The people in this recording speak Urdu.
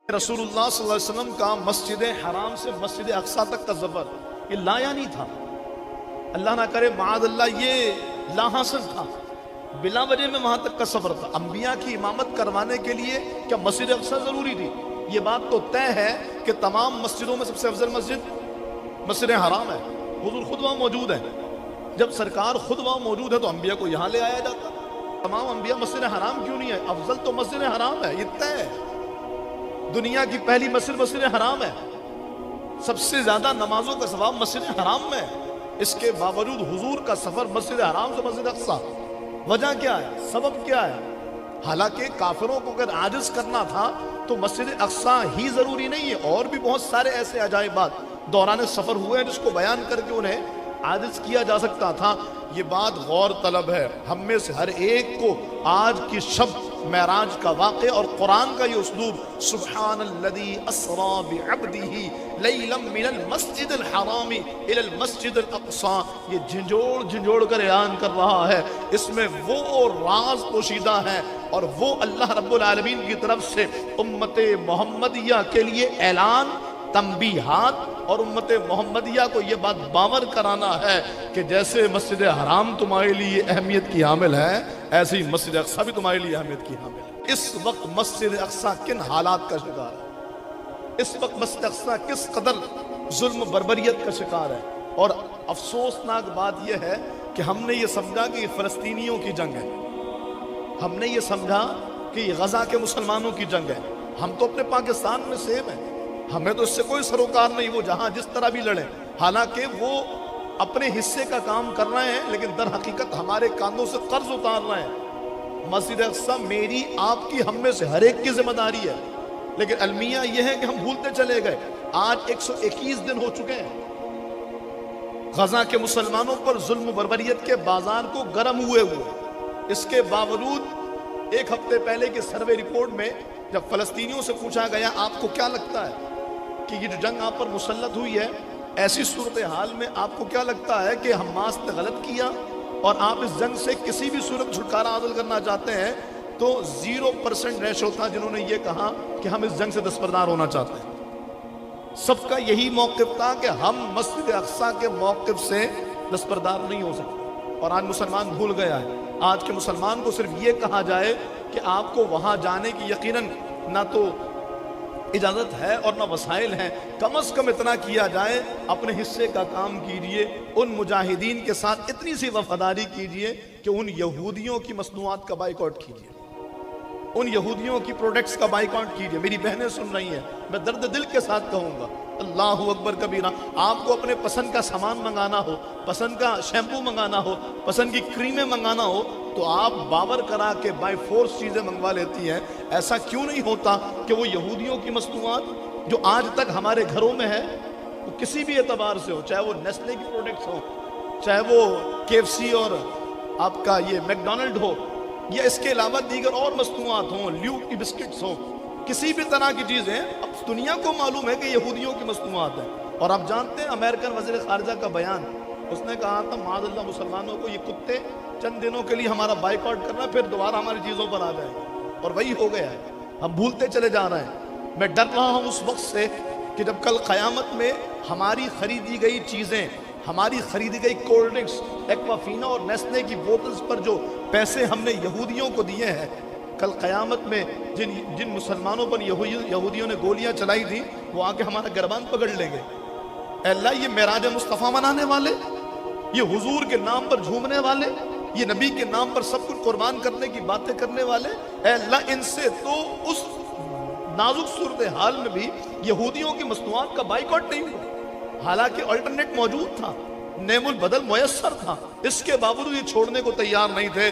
رسول اللہ صلی اللہ علیہ وسلم کا مسجد حرام سے مسجد اقصی تک کا سفر یہ لایا نہیں تھا، اللہ نہ کرے معاذ اللہ یہ لا حاصل تھا، بلا وجہ میں وہاں تک کا سفر تھا۔ انبیاء کی امامت کروانے کے لیے کیا مسجد اقصی ضروری تھی؟ یہ بات تو طے ہے کہ تمام مسجدوں میں سب سے افضل مسجد مسجد حرام ہے، حضور خود وہاں موجود ہے۔ جب سرکار خود وہاں موجود ہے تو انبیاء کو یہاں لے آیا جاتا، تمام انبیاء مسجد حرام کیوں نہیں ہے؟ افضل تو مسجد حرام ہے، یہ طے ہے۔ دنیا کی پہلی مسجد مسجد حرام ہے، سب سے زیادہ نمازوں کا ثواب مسجد حرام میں، اس کے باوجود حضور کا سفر مسجد حرام سے مسجد اقصی، وجہ کیا ہے؟ سبب کیا ہے؟ حالانکہ کافروں کو اگر عاجز کرنا تھا تو مسجد اقصی ہی ضروری نہیں ہے، اور بھی بہت سارے ایسے عجائبات دوران سفر ہوئے ہیں جس کو بیان کر کے انہیں عاجز کیا جا سکتا تھا۔ یہ بات غور طلب ہے، ہم میں سے ہر ایک کو آج کی شب معراج کا واقعہ اور قرآن کا یہ اسلوب سبحان الذی اسری بعبدہ لیلا من المسجد الحرام الی المسجد الاقصی، یہ جھنجھوڑ کر اعلان کر رہا ہے۔ اس میں وہ راز پوشیدہ ہے اور وہ اللہ رب العالمین کی طرف سے امت محمدیہ کے لیے اعلان، تنبیہات اور امت محمدیہ کو یہ بات باور کرانا ہے کہ جیسے مسجد حرام تمہارے لیے اہمیت کی حامل ہے، ایسی مسجد اقصی بھی تمہارے لیے اہمیت کی حامل ہے۔ اس وقت مسجد اقصی کن حالات کا شکار ہے، اس وقت مسجد اقصی کس قدر ظلم بربریت کا شکار ہے، اور افسوسناک بات یہ ہے کہ ہم نے یہ سمجھا کہ یہ فلسطینیوں کی جنگ ہے، ہم نے یہ سمجھا کہ یہ غزہ کے مسلمانوں کی جنگ ہے۔ ہم تو اپنے پاکستان میں سیب ہیں، ہمیں تو اس سے کوئی سروکار نہیں، وہ جہاں جس طرح بھی لڑیں، حالانکہ وہ اپنے حصے کا کام کر رہے ہیں لیکن در حقیقت ہمارے کاندھوں سے قرض اتار رہے ہیں۔ مسجد اقصی میری، آپ کی، ہم میں سے ہر ایک کی ذمہ داری ہے، لیکن المیہ یہ ہے کہ ہم بھولتے چلے گئے۔ آج 121 دن ہو چکے ہیں غزہ کے مسلمانوں پر ظلم و بربریت کے بازار کو گرم ہوئے۔ اس کے باوجود ایک ہفتے پہلے کی سروے رپورٹ میں جب فلسطینیوں سے پوچھا گیا آپ کو کیا لگتا ہے کہ یہ جو جنگ آپ پر مسلط ہوئی ہے، ایسی صورتحال میں آپ کو کیا لگتا ہے کہ حماس نے غلط کیا اور آپ اس جنگ سے کسی بھی صورت چھٹکارا حاصل کرنا چاہتے ہیں، تو 0% ریشو تھا جنہوں نے یہ کہا کہ ہم اس جنگ سے دستبردار ہونا چاہتے ہیں۔ سب کا یہی موقف تھا کہ ہم مسجد اقصی کے موقف سے دستبردار نہیں ہو سکتے، اور آج مسلمان بھول گیا ہے۔ آج کے مسلمان کو صرف یہ کہا جائے کہ آپ کو وہاں جانے کی یقیناً نہ تو اجازت ہے اور نہ وسائل ہیں، کم از کم اتنا کیا جائے اپنے حصے کا کام کیجئے، ان مجاہدین کے ساتھ اتنی سی وفاداری کیجئے کہ ان یہودیوں کی مصنوعات کا بائیکاٹ کیجئے، ان یہودیوں کی پروڈکٹس کا بائیکاٹ کیجئے۔ میری بہنیں سن رہی ہیں، میں درد دل کے ساتھ کہوں گا، اللہ اکبر کبیرہ، آپ کو اپنے پسند کا سامان منگانا ہو، پسند کا شیمپو منگانا ہو، پسند کی کریمیں منگانا ہو، تو آپ باور کرا کے بائی فورس چیزیں منگوا لیتی ہیں۔ ایسا کیوں نہیں ہوتا کہ وہ یہودیوں کی مصنوعات جو آج تک ہمارے گھروں میں ہے، وہ کسی بھی اعتبار سے ہو، چاہے وہ نیسلے کی پروڈکٹس ہو، چاہے وہ KFC اور آپ کا یہ میکڈونلڈ ہو، یا اس کے علاوہ دیگر اور مصنوعات ہوں، لیو کی بسکٹس ہوں، کسی بھی طرح کی چیزیں، اب دنیا کو معلوم ہے کہ یہودیوں کی مصنوعات ہیں۔ اور آپ جانتے ہیں امریکن وزیر خارجہ کا بیان، اس نے کہا تھا معاذ اللہ مسلمانوں کو یہ کتے چند دنوں کے لیے ہمارا بائیکاٹ کرنا، پھر دوبارہ ہماری چیزوں پر آ جائے گا، اور وہی ہو گیا ہے، ہم بھولتے چلے جا رہے ہیں۔ میں ڈر رہا ہوں اس وقت سے کہ جب کل قیامت میں ہماری خریدی گئی چیزیں، ہماری خریدی گئی کولڈ ڈرنکس، ایکوافینا اور نیسلے کی بوتلز پر جو پیسے ہم نے یہودیوں کو دیے ہیں، کل قیامت میں جن مسلمانوں پر یہودیوں نے گولیاں چلائی تھی، وہ آ کے ہمارا گربان پکڑ لیں گے۔ اے اللہ، یہ معراج مصطفیٰ منانے والے، یہ حضور کے نام پر جھومنے والے، یہ نبی کے نام پر سب کچھ قربان کرنے کی باتیں کرنے والے، اے اللہ ان سے تو اس نازک صورتحال میں بھی یہودیوں کی مصنوعات کا بائیکاٹ نہیں ہوا، حالانکہ الٹرنیٹ موجود تھا، نعم البدل میسر تھا، اس کے باوجود یہ چھوڑنے کو تیار نہیں تھے۔